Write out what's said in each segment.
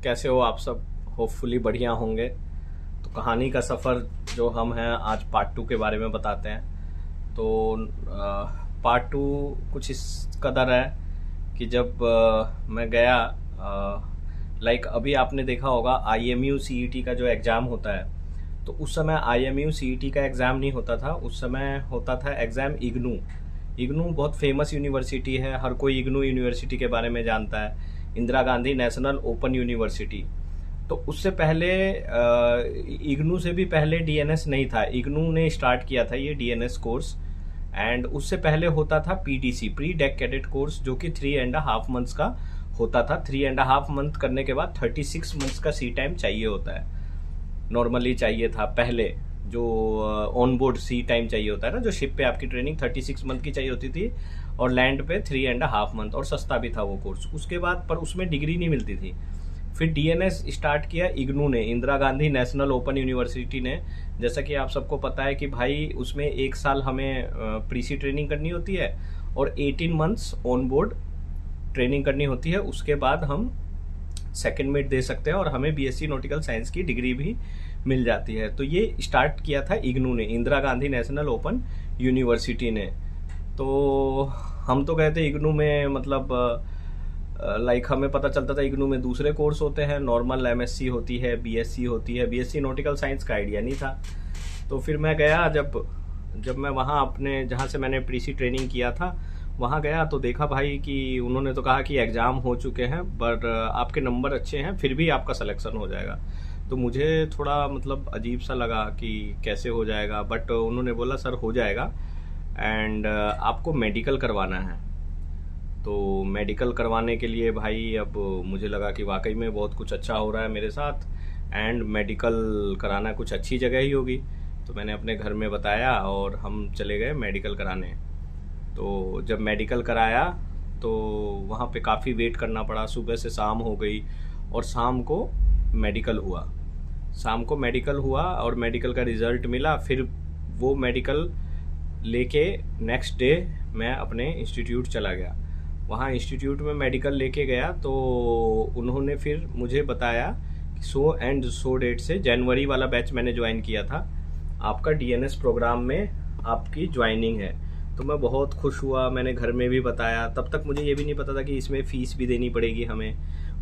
कैसे हो आप सब। होपफुली बढ़िया होंगे। तो कहानी का सफ़र जो हम हैं आज पार्ट टू के बारे में बताते हैं। तो पार्ट टू कुछ इस कदर है कि जब मैं गया, लाइक अभी आपने देखा होगा IMU CET का जो एग्ज़ाम होता है, तो उस समय IMU CET का एग्ज़ाम नहीं होता था, उस समय होता था एग्ज़ाम इग्नू। इग्नू बहुत फेमस यूनिवर्सिटी है, हर कोई इग्नू यूनिवर्सिटी के बारे में जानता है, Indira Gandhi national open university. तो उससे पहले इग्नू से भी पहले DNS नहीं था, इग्नू ने स्टार्ट किया था ये DNS कोर्स। एंड उससे पहले होता था PDC, pre deck cadet course, जो कि 3.5 मंथ्स का होता था। 3.5 मंथ करने के बाद 36 मंथ्स का सी टाइम चाहिए होता है, नॉर्मली चाहिए था पहले। जो ऑन बोर्ड सी टाइम चाहिए होता है ना, जो शिप पे आपकी ट्रेनिंग 36 मंथ की चाहिए होती थी, और लैंड पे 3.5 मंथ, और सस्ता भी था वो कोर्स। उसके बाद पर उसमें डिग्री नहीं मिलती थी। फिर DNS स्टार्ट किया इग्नू ने, Indira Gandhi national open university ने। जैसा कि आप सबको पता है कि भाई उसमें 1 साल हमें प्रीसी ट्रेनिंग करनी होती है और 18 मंथ्स ऑन बोर्ड ट्रेनिंग करनी होती है। उसके बाद हम सेकेंड मिड दे सकते हैं और हमें BSc नॉटिकल साइंस की डिग्री भी मिल जाती है। तो ये स्टार्ट किया था इग्नू ने, Indira Gandhi national open university ने। तो हम तो गए थे इग्नू में, मतलब लाइक हमें पता चलता था इग्नू में दूसरे कोर्स होते हैं, नॉर्मल MSc होती है, BSc होती है, BSc नॉटिकल साइंस का आइडिया नहीं था। तो फिर मैं गया, जब मैं वहाँ अपने जहाँ से मैंने प्रीसी ट्रेनिंग किया था वहाँ गया, तो देखा भाई कि उन्होंने तो कहा कि एग्ज़ाम हो चुके हैं, पर आपके नंबर अच्छे हैं, फिर भी आपका सिलेक्शन हो जाएगा। तो मुझे थोड़ा मतलब अजीब सा लगा कि कैसे हो जाएगा, बट उन्होंने बोला सर हो जाएगा, एंड आपको मेडिकल करवाना है। तो मेडिकल करवाने के लिए भाई अब मुझे लगा कि वाकई में बहुत कुछ अच्छा हो रहा है मेरे साथ, एंड मेडिकल कराना कुछ अच्छी जगह ही होगी। तो मैंने अपने घर में बताया और हम चले गए मेडिकल कराने। तो जब मेडिकल कराया तो वहाँ पे काफ़ी वेट करना पड़ा, सुबह से शाम हो गई, और शाम को मेडिकल हुआ। शाम को मेडिकल हुआ और मेडिकल का रिज़ल्ट मिला। फिर वो मेडिकल लेके नेक्स्ट डे मैं अपने इंस्टीट्यूट चला गया। वहाँ इंस्टीट्यूट में मेडिकल लेके गया तो उन्होंने फिर मुझे बताया कि सो एंड सो डेट से, जनवरी वाला बैच मैंने ज्वाइन किया था, आपका DNS प्रोग्राम में आपकी ज्वाइनिंग है। तो मैं बहुत खुश हुआ, मैंने घर में भी बताया। तब तक मुझे ये भी नहीं पता था कि इसमें फ़ीस भी देनी पड़ेगी हमें।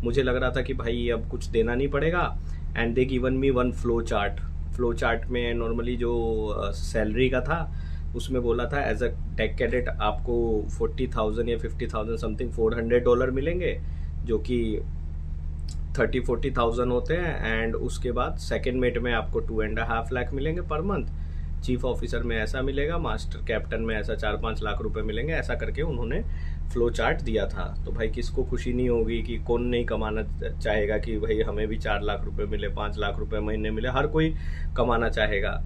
मुझे लग रहा था कि भाई अब कुछ देना नहीं पड़ेगा। And they given me one flow chart में नॉर्मली जो सैलरी का था उसमें बोला था एज अ टेक कैडेट आपको 40,000 या 50,000 समथिंग $400 मिलेंगे, जो कि 30-40,000 होते हैं। एंड उसके बाद सेकेंड मेट में आपको 2.5 लाख मिलेंगे पर मंथ, चीफ ऑफिसर में ऐसा मिलेगा, मास्टर कैप्टन में ऐसा 4-5 लाख रुपए मिलेंगे। ऐसा करके उन्होंने फ्लो चार्ट दिया था। तो भाई किसको खुशी नहीं होगी, कि कौन नहीं कमाना चाहेगा कि भाई हमें भी 4 लाख रुपए मिले, 5 लाख रुपए महीने मिले, हर कोई कमाना चाहेगा।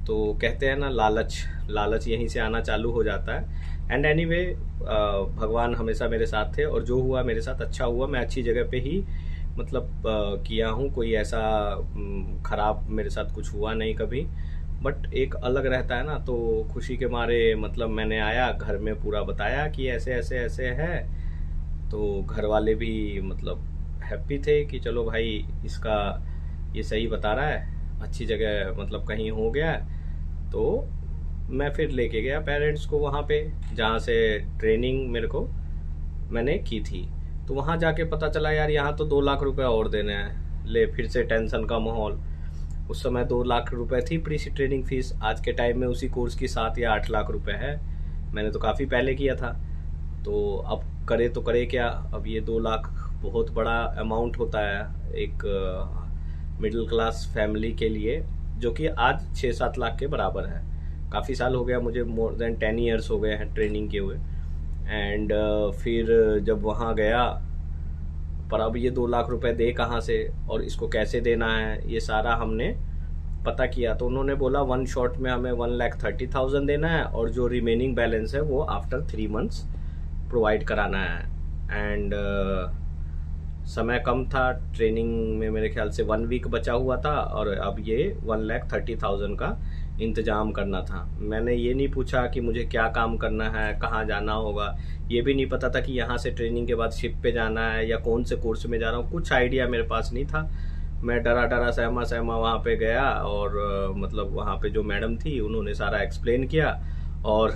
तो कहते हैं ना, लालच यहीं से आना चालू हो जाता है। एंड एनीवे भगवान हमेशा मेरे साथ थे, और जो हुआ मेरे साथ अच्छा हुआ। मैं अच्छी जगह पे ही मतलब किया हूँ, कोई ऐसा खराब मेरे साथ कुछ हुआ नहीं कभी। बट एक अलग रहता है ना, तो खुशी के मारे मतलब मैंने आया, घर में पूरा बताया कि ऐसे ऐसे ऐसे है। तो घर वाले भी मतलब हैप्पी थे कि चलो भाई इसका ये सही बता रहा है, अच्छी जगह मतलब कहीं हो गया है। तो मैं फिर लेके गया पेरेंट्स को वहाँ पे, जहाँ से ट्रेनिंग मेरे को मैंने की थी। तो वहाँ जाके पता चला यार यहाँ तो 2 लाख रुपए और देने हैं। ले फिर से टेंशन का माहौल। उस समय 2 लाख रुपए थी प्री ट्रेनिंग फीस, आज के टाइम में उसी कोर्स की 7 या 8 लाख रुपए है। मैंने तो काफ़ी पहले किया था। तो अब करे तो करे क्या, अब ये 2 लाख बहुत बड़ा अमाउंट होता है एक मिडिल क्लास फैमिली के लिए, जो कि आज 6-7 लाख के बराबर है। काफ़ी साल हो गया मुझे, मोर देन 10 ईयर्स हो गए हैं ट्रेनिंग के हुए। एंड फिर जब वहाँ गया, पर अब ये 2 लाख रुपए दे कहाँ से और इसको कैसे देना है, ये सारा हमने पता किया। तो उन्होंने बोला 1 शॉट में हमें 1,30,000 देना है, और जो रिमेनिंग बैलेंस है वो आफ्टर 3 मंथ्स प्रोवाइड कराना है। एंड समय कम था ट्रेनिंग में, मेरे ख्याल से 1 वीक बचा हुआ था, और अब ये 1,30,000 का इंतज़ाम करना था। मैंने ये नहीं पूछा कि मुझे क्या काम करना है, कहाँ जाना होगा। ये भी नहीं पता था कि यहाँ से ट्रेनिंग के बाद शिप पे जाना है या कौन से कोर्स में जा रहा हूँ, कुछ आइडिया मेरे पास नहीं था। मैं डरा डरा सहमा सहमा वहाँ पे गया और मतलब वहाँ पे जो मैडम थी उन्होंने सारा एक्सप्लेन किया और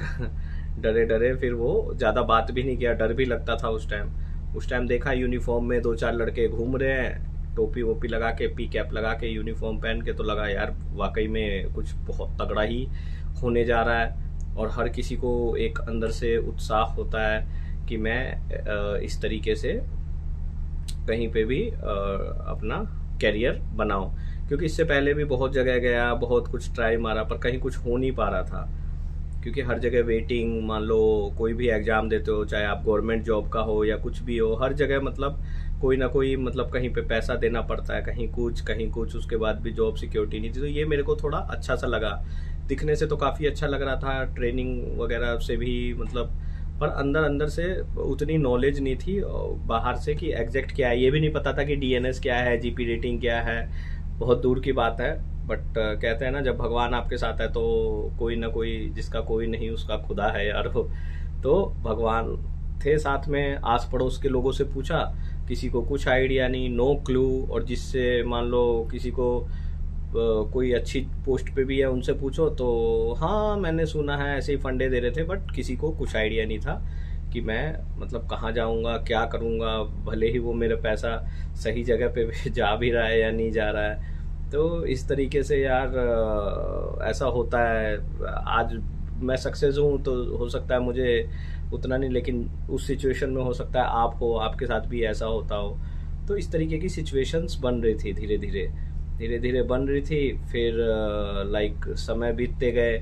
डरे डरे फिर वो ज़्यादा बात भी नहीं किया, डर भी लगता था उस टाइम देखा यूनिफॉर्म में 2-4 लड़के घूम रहे हैं, टोपी वोपी लगा के, पी कैप लगा के, यूनिफॉर्म पहन के, तो लगा यार वाकई में कुछ बहुत तगड़ा ही होने जा रहा है। और हर किसी को एक अंदर से उत्साह होता है कि मैं इस तरीके से कहीं पे भी अपना कैरियर बनाऊं, क्योंकि इससे पहले भी बहुत जगह गया, बहुत कुछ ट्राई मारा, पर कहीं कुछ हो नहीं पा रहा था। क्योंकि हर जगह वेटिंग, मान लो कोई भी एग्जाम देते हो, चाहे आप गवर्नमेंट जॉब का हो या कुछ भी हो, हर जगह मतलब कोई ना कोई, मतलब कहीं पे पैसा देना पड़ता है, कहीं कुछ, उसके बाद भी जॉब सिक्योरिटी नहीं थी। तो ये मेरे को थोड़ा अच्छा सा लगा। दिखने से तो काफ़ी अच्छा लग रहा था, ट्रेनिंग वगैरह से भी मतलब, पर अंदर अंदर से उतनी नॉलेज नहीं थी बाहर से कि एग्जैक्ट क्या है। ये भी नहीं पता था कि डीएनएस क्या है, जीपी रेटिंग क्या है, बहुत दूर की बात है। बट कहते हैं ना, जब भगवान आपके साथ है तो कोई ना कोई, जिसका कोई नहीं उसका खुदा है यार। तो भगवान थे साथ में। आस पड़ोस के लोगों से पूछा, किसी को कुछ आइडिया नहीं, नो क्लू। और जिससे मान लो किसी को कोई अच्छी पोस्ट पे भी है, उनसे पूछो तो हाँ मैंने सुना है, ऐसे ही फंडे दे रहे थे, बट किसी को कुछ आइडिया नहीं था कि मैं मतलब कहाँ जाऊँगा, क्या करूँगा, भले ही वो मेरा पैसा सही जगह पे जा भी रहा है या नहीं जा रहा है। तो इस तरीके से यार ऐसा होता है। आज मैं सक्सेस हूँ तो हो सकता है मुझे उतना नहीं, लेकिन उस सिचुएशन में हो सकता है आप हो, आपके साथ भी ऐसा होता हो। तो इस तरीके की सिचुएशंस बन रही थी, धीरे धीरे बन रही थी। फिर लाइक समय बीतते गए।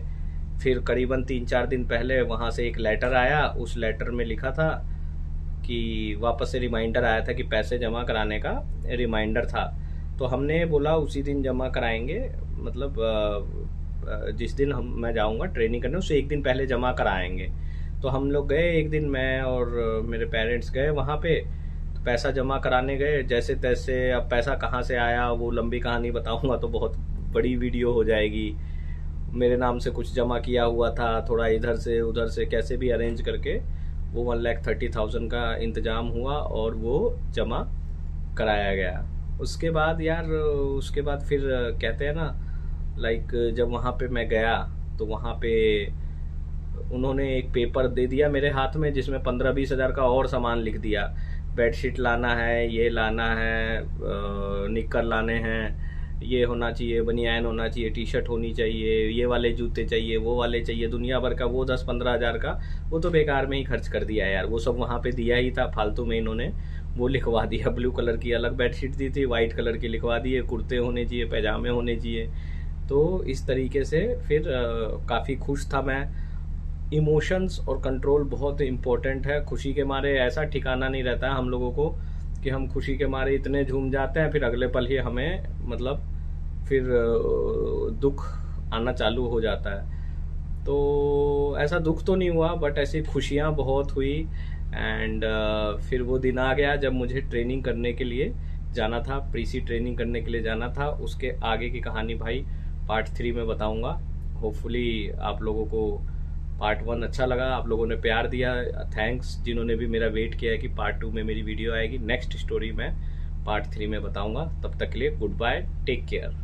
फिर करीबन 3-4 दिन पहले वहाँ से एक लेटर आया। उस लेटर में लिखा था कि वापस से रिमाइंडर आया था कि पैसे जमा कराने का रिमाइंडर था। तो हमने बोला उसी दिन जमा कराएंगे, मतलब जिस दिन मैं जाऊंगा ट्रेनिंग करने, उससे एक दिन पहले जमा कराएंगे। तो हम लोग गए एक दिन, मैं और मेरे पेरेंट्स गए वहाँ पे। तो पैसा जमा कराने गए जैसे तैसे। अब पैसा कहाँ से आया वो लंबी कहानी बताऊंगा तो बहुत बड़ी वीडियो हो जाएगी। मेरे नाम से कुछ जमा किया हुआ था, थोड़ा इधर से उधर से कैसे भी अरेंज करके वो 1,30,000 का इंतज़ाम हुआ और वो जमा कराया गया। उसके बाद यार, उसके बाद फिर कहते हैं ना, लाइक जब वहाँ पे मैं गया तो वहाँ पे उन्होंने एक पेपर दे दिया मेरे हाथ में, जिसमें 15-20 हज़ार का और सामान लिख दिया। बेडशीट लाना है, ये लाना है, निक्कर लाने हैं, ये होना चाहिए, बनियान होना चाहिए, टी शर्ट होनी चाहिए, ये वाले जूते चाहिए, वो वाले चाहिए, दुनिया भर का। वो 10-15 हज़ार का वो तो बेकार में ही खर्च कर दिया यार। वो सब वहाँ पे दिया ही था फालतू में, इन्होंने वो लिखवा दिया। ब्लू कलर की अलग बेडशीट दी थी, वाइट कलर की लिखवा दिए, कुर्ते होने चाहिए, पैजामे होने चाहिए। तो इस तरीके से फिर काफ़ी खुश था मैं। इमोशंस और कंट्रोल बहुत इम्पोर्टेंट है। खुशी के मारे ऐसा ठिकाना नहीं रहता है हम लोगों को कि हम खुशी के मारे इतने झूम जाते हैं, फिर अगले पल ही हमें मतलब फिर दुख आना चालू हो जाता है। तो ऐसा दुख तो नहीं हुआ, बट ऐसी खुशियाँ बहुत हुई। एंड फिर वो दिन आ गया जब मुझे ट्रेनिंग करने के लिए जाना था, प्रीसी ट्रेनिंग करने के लिए जाना था। उसके आगे की कहानी भाई पार्ट 3 में बताऊंगा। होपफुली आप लोगों को पार्ट 1 अच्छा लगा, आप लोगों ने प्यार दिया। थैंक्स जिन्होंने भी मेरा वेट किया है कि पार्ट 2 में मेरी वीडियो आएगी। नेक्स्ट स्टोरी मैं पार्ट 3 में बताऊंगा। तब तक के लिए गुड बाय, टेक केयर।